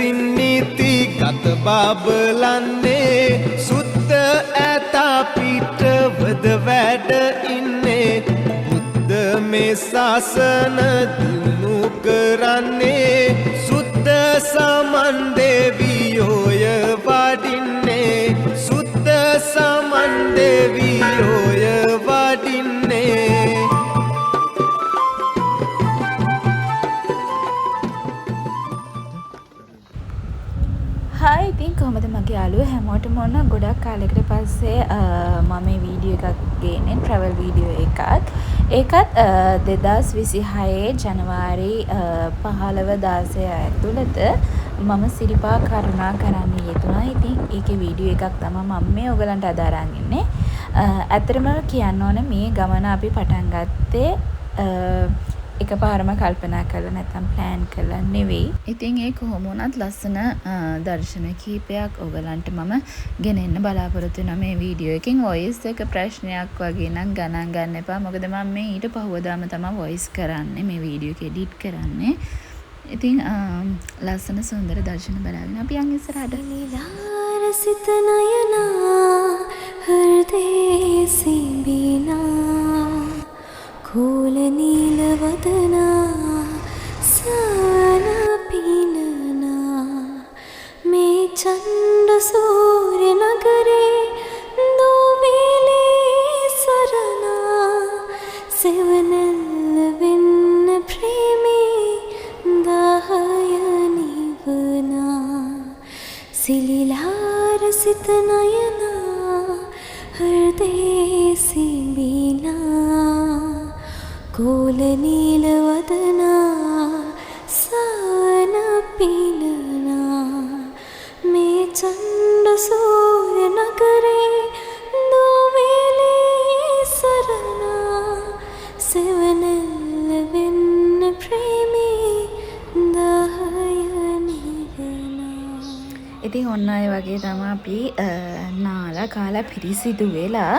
විසින් නීති ගත බබලන්නේ සුත්ත ඇතා පිටවද වැඩ ඉන්නේ බුද්ධ මේ ශාසන දිනු කරන්නේ සුත්ත සමන් දෙවියෝය වඩින්නේ සුත්ත සමන් දෙවියෝය වඩින්නේ Hi, ඉතින් කොහමද මගේ යාළුවෝ හැමෝටම ඔන්න ගොඩක් කාලයකට පස්සේ මම මේ වීඩියෝ එකක් ගේන්නේ travel වීඩියෝ එකක්. ඒකත් 2026 ජනවාරි 15 16 ඇතුළත මම සිරිපා කරුණා කරන්න යෙදුණා. ඉතින් ඒකේ වීඩියෝ එකක් තමයි මම මේ ඔයගලන්ට අද අරන් ඉන්නේ. ඇත්තටම කියන්න ඕන මේ ගමන අපි පටන් ගත්තේ එකපාරම කල්පනා කරලා නැත්නම් ප්ලෑන් කරලා නෙවෙයි. ඉතින් ඒ කොහොම වුණත් ලස්සන දර්ශන කීපයක් ඔයගලන්ට මම ගෙනෙන්න බලාපොරොත්තු වෙනවා මේ වීඩියෝ එකෙන්. වොයිස් එක ප්‍රශ්නයක් වගේ නම් ගණන් ගන්න එපා. මොකද මම මේ ඊට පහුවදාම තමයි වොයිස් කරන්නේ මේ වීඩියෝ එක එඩිට් කරන්නේ. ඉතින් ලස්සන සුන්දර දර්ශන බලාගෙන අපි යන් ඉස්සරහට. නිලාරසිත නයනා හෘදේ සිඹිනා කෝල නීල වදනා සාන පිනනා මේ චණ්ඩ සූර්ය නගරේ දෝවිලේ සරණා සෙවනල්ල වෙන්න ප්‍රේමී දාහය නිවනා සිලිලාරසිත නයනා හෘදේ සිඹිනා කෝල නීල වදනා සාන පිනනා මේ චණ්ඩ සූර්ය නගරේ දෝවිලේ සරණා සෙවනල්ල වෙන්න ප්‍රේමී දාහය නිවනා. ඉතින් ඔන්න ඔය වගේ තමයි අපි නාලා කාලා පිරිසිදු වෙලා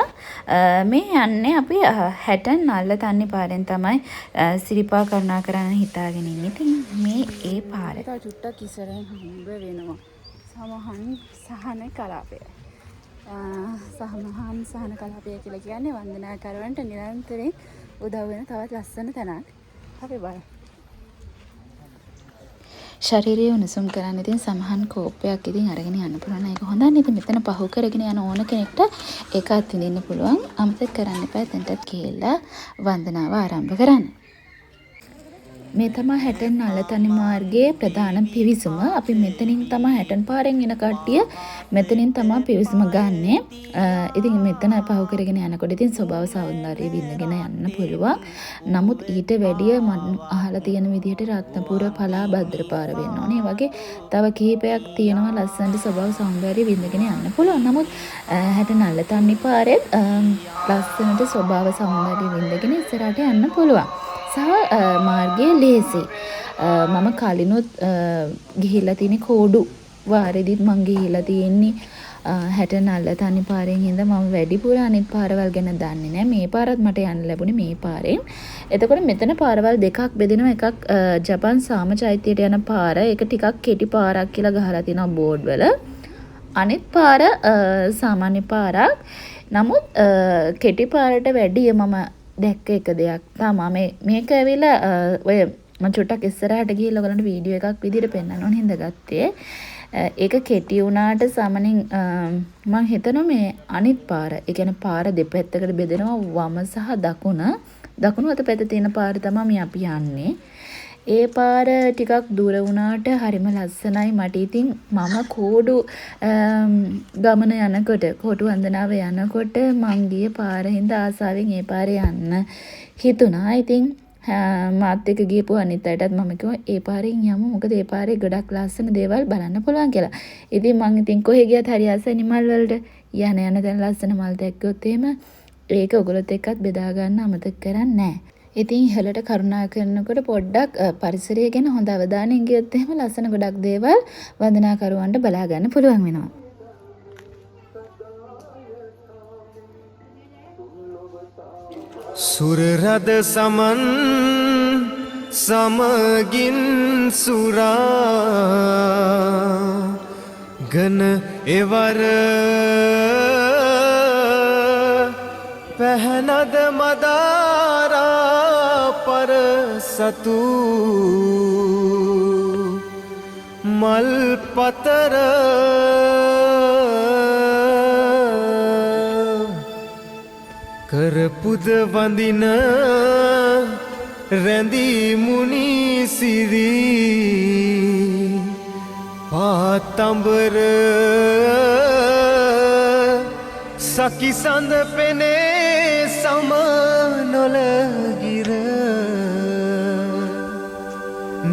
මේ යන්නේ අපි හැටන් නල්ල තන්නේ පාරෙන් තමයි සිරිපා කරුණා කරන්න හිතාගෙන ඉන්නේ. ඉතින් මේ ඒ පාර චුට්ටක් ඉස්සරහින් හම්බ වෙනවා සමහන් සහන කලාපය. සමහන් සහන කලාපය කියලා කියන්නේ වන්දනාකරුවන්ට නිරන්තරයෙන් උදව් වෙන තවත් ලස්සන තැනක්. අපි බලමු. ශරීරය උණුසුම් කරන්න ඉතින් සමහන් කෝප්පයක් ඉතින් අරගෙන යන්න පුළුවන්. ඒක හොඳයි නේද? මෙතන පහු කරගෙන යන ඕන කෙනෙක්ට ඒක අත්විඳින්න පුළුවන්. අමතක කරන්න එපා එතනටත් කියලා වන්දනාව ආරම්භ කරන්න. මේ තමයි හැටන් නලතනි මාර්ගයේ ප්‍රධාන පිවිසුම. අපි මෙතනින් තමයි හැටන් පාරෙන් එන කට්ටිය මෙතනින් තමයි පිවිසුම ගන්නෙ. ඉතින් මෙතන පහු කරගෙන යනකොට ඉතින් ස්වභාව සෞන්දර්යය විඳගෙන යන්න පුළුවන්. නමුත් ඊට වැඩිය මම අහලා තියෙන විදිහට රත්නපුර පලා භද්‍ර පාර වෙන්න ඕනේ. ඒ වගේ තව කිහිපයක් තියෙනවා ලස්සනට ස්වභාව සෞන්දර්යය විඳගෙන යන්න පුළුවන්. නමුත් හැටන් නලතනි පාරේ ලස්සනට ස්වභාව සෞන්දර්යය විඳගෙන ඉස්සරහට යන්න පුළුවන්. සහ මාර්ගයේ ලේසි. මම කලිනුත් ගිහිල්ලා තියෙන කෝඩු වාරෙදිත් මං ගිහිල්ලා තියෙන්නේ හැටන් නල්ලතනි පාරෙන් හින්දා මම වැඩිපුර අනිත් පාරවල් ගැන දන්නේ නැහැ. මේ පාරත් මට යන්න ලැබුණේ මේ පාරෙන්. එතකොට මෙතන පාරවල් දෙකක් බෙදෙනවා. එකක් ජපන් සාම චෛත්‍යයට යන පාර. ඒක ටිකක් කෙටි පාරක් කියලා ගහලා තියෙනවා බෝඩ් වල. අනිත් පාර සාමාන්‍ය පාරක්. නමුත් කෙටි පාරට වැඩිය මම දැක්ක එක දෙයක් තමයි මේක ඇවිල්ලා ඔය මම චුට්ටක් ඉස්සරහට ගිහිල්ලා ඔයගලන්ට වීඩියෝ එකක් විදිහට පෙන්නන්න ඕන හින්දා ගත්තේ. ඒක කෙටි වුණාට සමනින් මම හිතනවා මේ අනිත් පාර, ඒ කියන්නේ පාර දෙපැත්තකට බෙදෙනවා වම සහ දකුණ. දකුණු අත පැත්තේ තියෙන පාර තමයි අපි යන්නේ. ඒ පාර ටිකක් දුර වුණාට හරිම ලස්සනයි. මට ඉතින් මම කෝඩු ගමන යනකොට කෝටු වන්දනාව යනකොට මං ගියේ පාර හින්දා ආසාවෙන් ඒ පාරේ යන්න හිතුණා. ඉතින් මාත් එක්ක ගියපු අනිත් අයටත් මම කිව්වා ඒ පාරෙන් යමු. මොකද ඒ පාරේ ගොඩක් ලස්සන දේවල් බලන්න පුළුවන් කියලා. ඉතින් මං ඉතින් කොහෙ ගියත් හරි ආසයි නිමල් වලට. යන තැන ලස්සන මල් දැක්කොත් එහෙම ඒක ඔයගොල්ලොත් එක්කත් බෙදා ගන්න අමතක කරන්නේ නැහැ. ඉතින් ඉහළට කරුණා කරනකොට පොඩ්ඩක් පරිසරය ගැන හොඳ අවධානයෙන් ගියොත් එහෙම ලස්සන ගොඩක් දේවල් වන්දනාකරුවන්ට බලා ගන්න පුළුවන් වෙනවා. සුර රද සමන් සමගින් සුරා ගන එවර පැහැනද මදාරා පර සතු මල් පතර කරපුද වඳින රැඳී මුනි සිරි පාතඹර සකි සඳ පෙනේ සම නොලගිර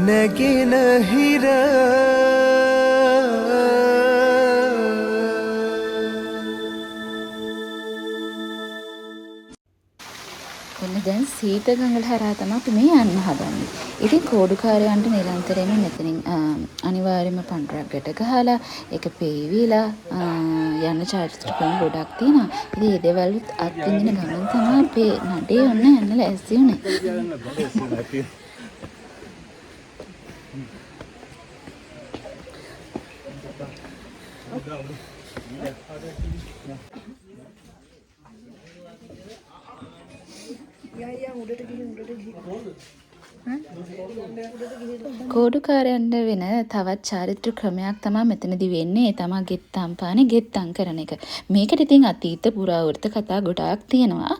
නැගෙන හිර දැන් සීත ගඟල හරහා තමයි අපි මේ යන්න හදන්නේ. ඉතින් කෝඩුකාරයන්ට නිරන්තරයෙන්ම මෙතනින් අනිවාර්යයෙන්ම පන්රක් ගැට ගහලා ඒක පේවිලා යන චාරිත්‍ර ක්‍රම ගොඩක් තියෙනවා. ඉතින් මේ දේවල්ත් අත්විඳින ගමන් තමයි අපේ නඩේ ඔන්න යන්න ලෑස්ති වුනේ. කෝඩුකාරයන්ට වෙන තවත් චාරිත්‍ර ක්‍රමයක් තමයි මෙතනදී වෙන්නේ. ඒ තමයි ගෙත්තම් පානේ ගෙත්තම් කරන එක. මේකට ඉතින් අතීත පුරාවෘත්ත කතා ගොඩාක් තියෙනවා.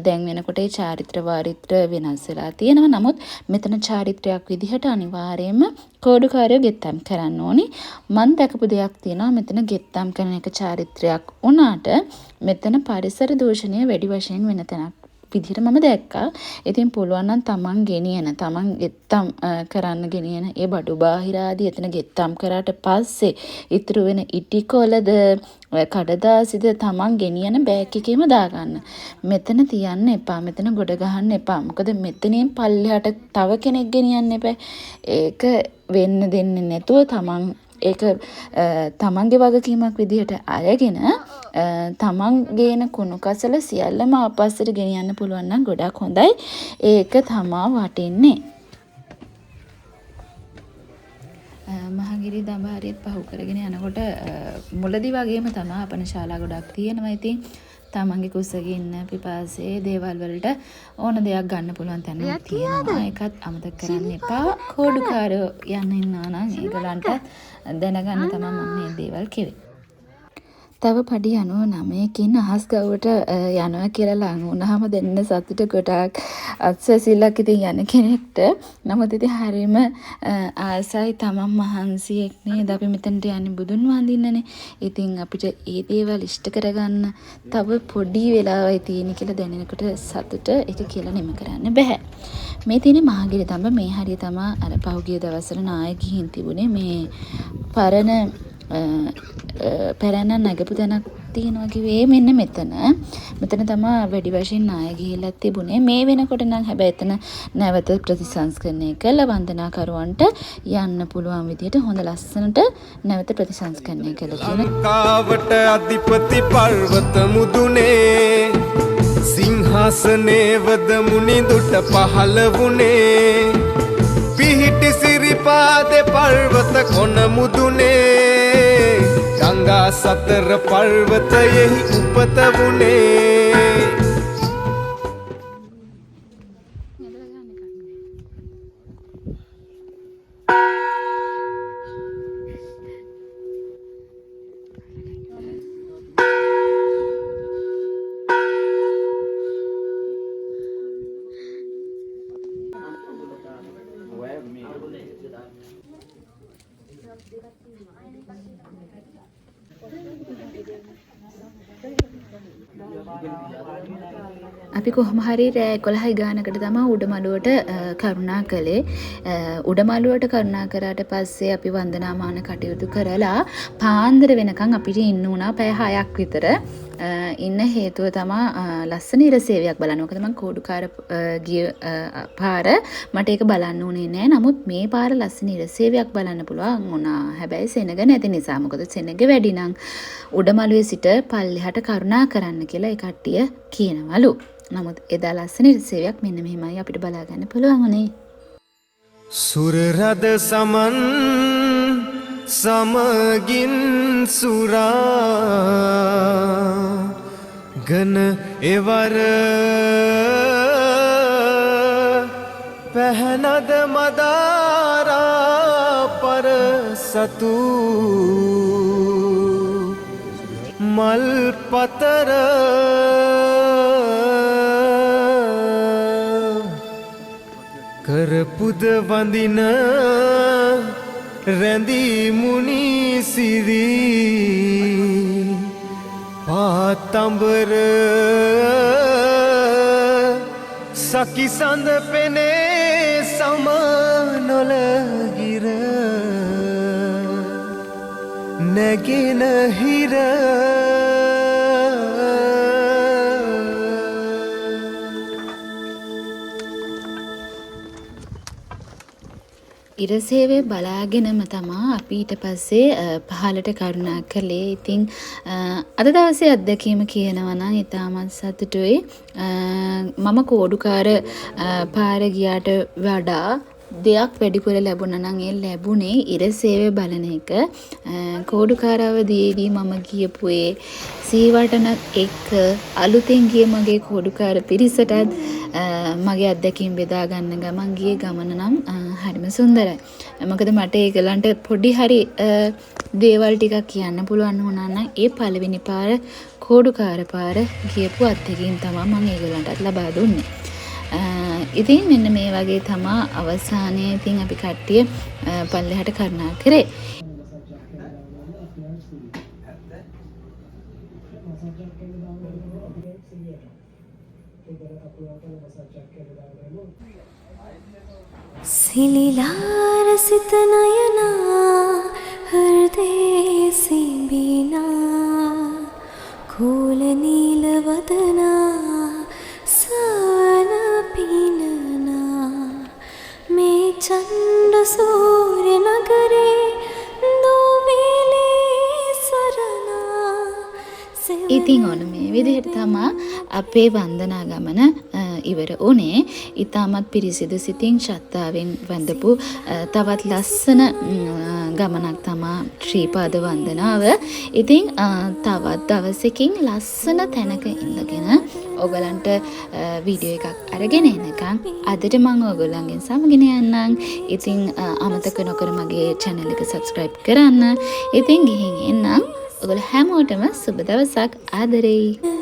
දැන් වෙනකොට ඒ චාරිත්‍ර වාරිත්‍ර වෙනස් වෙලා තියෙනවා. නමුත් මෙතන චාරිත්‍රයක් විදිහට අනිවාර්යයෙන්ම කෝඩුකාරයෝ ගෙත්තම් කරන්න ඕනි. මම දැකපු දෙයක් තියෙනවා. මෙතන ගෙත්තම් කරන එක චාරිත්‍රයක් වුණාට මෙතන පරිසර දූෂණය වැඩි වශයෙන් වෙන තැනක් විදිහට මම දැක්කා. ඉතින් පුළුවන් නම් තමන් ගෙනියන තමන් ගෙත්තම් කරන්න ගෙනියන ඒ බඩු බාහිර ආදී එතන ගෙත්තම් කරාට පස්සේ ඉතුරු වෙන ඉටි කොලද කඩදාසිද තමන් ගෙනියන බෑග් එකේම දාගන්න. මෙතන තියන්න එපා. මෙතන ගොඩ ගහන්න එපා. මොකද මෙතනින් පල්ලෙහාට තව කෙනෙක් ගෙනියන්න එපා. ඒක වෙන්න දෙන්නේ නැතුව තමන් ඒක තමන්ගේ වගකීමක් විදිහට අරගෙන තමන් ගේන කුණු කසල සියල්ලම ආපස්සට ගෙනියන්න පුළුවන් නම් ගොඩක් හොඳයි. ඒක තමා වටින්නේ. මහගිරි දඹාරියත් පහු කරගෙන යනකොට මුලදි වගේම තමයි අපනශාලා ගොඩක් තියෙනවා. ඉතින් තමන්ගේ කුසගින්න පිපාසයේ දේවල් වලට ඕන දෙයක් ගන්න පුළුවන් තැනක් තියෙනවා. ඒකත් අමතක කරන්න එපා. කෝඩුකාරයෝ යන්න ඉන්නවා නම් ඒගොල්ලන්ට දැනගන්න තමයි මම මේ දේවල් කිව්වේ. තව පඩි 99කින් අහස් ගව්වට යනවා කියලා ලඟ වුණාම දෙන්න සතුට ගොඩක් අත්සැසිල්ලක් ඉතින් යන කෙනෙක්ට. නමුත් ඉතින් හරීම ආසයි තමන් මහන්සියෙක් නේද අපි මෙතනට යන්නේ බුදුන් වඳින්නනේ. ඉතින් අපිට ඒ දේවල් ඉෂ්ට කරගන්න තව පොඩි වෙලාවයි තියෙන කියලා දැනෙනකොට සතුට ඒක කියලා නෙම කරන්න බෑ. මේ තියෙන මහගිරි තඹ මේ හරිය තමයි අර පහුගිය දවස්වල නාය ගිහින් තිබුණේ මේ පරණ පැරණ නැගපු තැනක් තියෙනවා කිව්වේ මෙන්න මෙතන. මෙතන තමයි වැඩි වශයෙන් නාය ගිහිල්ලා තිබුණේ. මේ වෙනකොට නම් හැබැයි එතන නැවත ප්‍රතිසංස්කරණය කළා වන්දනාකරුවන්ට යන්න පුළුවන් විදිහට හොඳ ලස්සනට නැවත ප්‍රතිසංස්කරණය කළා කියන. ලංකාවට අධිපති පර්වත මුදුනේ සිංහාසනේ වද මුනිඳුට පහළ වුණේ පිහිටි සිරිපාදේ පර්වත කොන මුදුනේ ගංගා සතර පර්වතයෙහි උපත වුණේ. අපි කොහොම හරි රෑ 11 ගානකට තමයි උඩමළුවට කරුණා කළේ. උඩමළුවට කරුණා කරාට පස්සේ අපි වන්දනාමාන කටයුතු කරලා පාන්දර වෙනකන් අපිට ඉන්න උනා පැය 6ක් විතර. ඉන්න හේතුව තමයි ලස්සන ඉරසේවයක් බලන්න. මොකද මම කෝඩුකාර ගිය පාර මට ඒක බලන්න උනේ නෑ. නමුත් මේ පාර ලස්සන ඉරසේවයක් බලන්න පුළුවන් වුණා. හැබැයි සෙනග නැති නිසා. මොකද සෙනග වැඩි නම් උඩමළුවේ සිට පල්ලෙහාට කරුණා කරන්න කියලා ඒ කට්ටිය කියනවලු. නමුත් එදා ලස්සන ඉරසේවයක් මෙන්න මෙහෙමයි අපිට බලා ගන්න පුළුවන් උනේ. සුරරද සමන් සමගින් සුරා ගන එවර පැහැනද මදාරා පර සතු මල් පතර කරපුද වඳින රැඳී මුනි සිරි පාතඹර සකිසඳ පෙනේ සම නොලගිර නැගෙන හිර ඉරසේවේ බලාගෙනම තමා අපි ඊට පස්සේ පහලට කරුණා කළේ. ඉතින් අද දවසේ අත්දැකීම කියනවා නම් ඉතාමත් සතුටුයි. මම කෝඩුකාර පාර ගියාට වඩා දෙයක් වැඩිපුර ලැබුණා නම් ඒ ලැබුණේ ඉරසේවේ බලන එක. කෝඩුකාරවදීදී මම ගියපු ඒ සීවටන එක්ක අලුතෙන් ගිය මගේ කෝඩුකාර පිරිසටත් මගේ අත්දැකීම් බෙදා ගන්න ගමන් ගියේ ගමන නම් හරිම සුන්දරයි. මොකද මට ඒගොල්ලන්ට පොඩි හරි දේවල් ටිකක් කියන්න පුළුවන් වුණා නම් ඒ පළවෙනි පාර කෝඩුකාර පාර ගියපු අත්දැකීම් තමයි මම ඒගොල්ලන්ටත් ලබා දුන්නේ. ඉතින් මෙන්න මේ වගේ තමා අවසානයේ ඉතින් අපි කට්ටිය පල්ලෙහාට කරුණා කරේ. සිලිලාර සිත නයනා හෘදේ සිඹිනා කෝල නීල වදනා සවන පිනනා මේ චණ්ඩ සූර්ය නගරේ නොමිලේ සරණා. ඉතින් ඔන්න මේ විදිහට තමා අපේ වන්දනා ගමන ඉවර වුණේ. ඉතාමත් පිරිසිදු සිතින් ශ්‍රද්ධාවෙන් වඳපු තවත් ලස්සන ගමනක් තමා ශ්‍රීපාද වන්දනාව. ඉතින් තවත් දවසකින් ලස්සන තැනක ඉඳගෙන ඔයගලන්ට වීඩියෝ එකක් අරගෙන එනකම් අදට මම ඔයගලන්ගෙන් සමගින යන්නම්. ඉතින් අමතක නොකර මගේ channel එක subscribe කරන්න. ඉතින් ගිහින් එන්නම්. ඔයගොල්ලෝ හැමෝටම සුබ දවසක්. ආදරෙයි.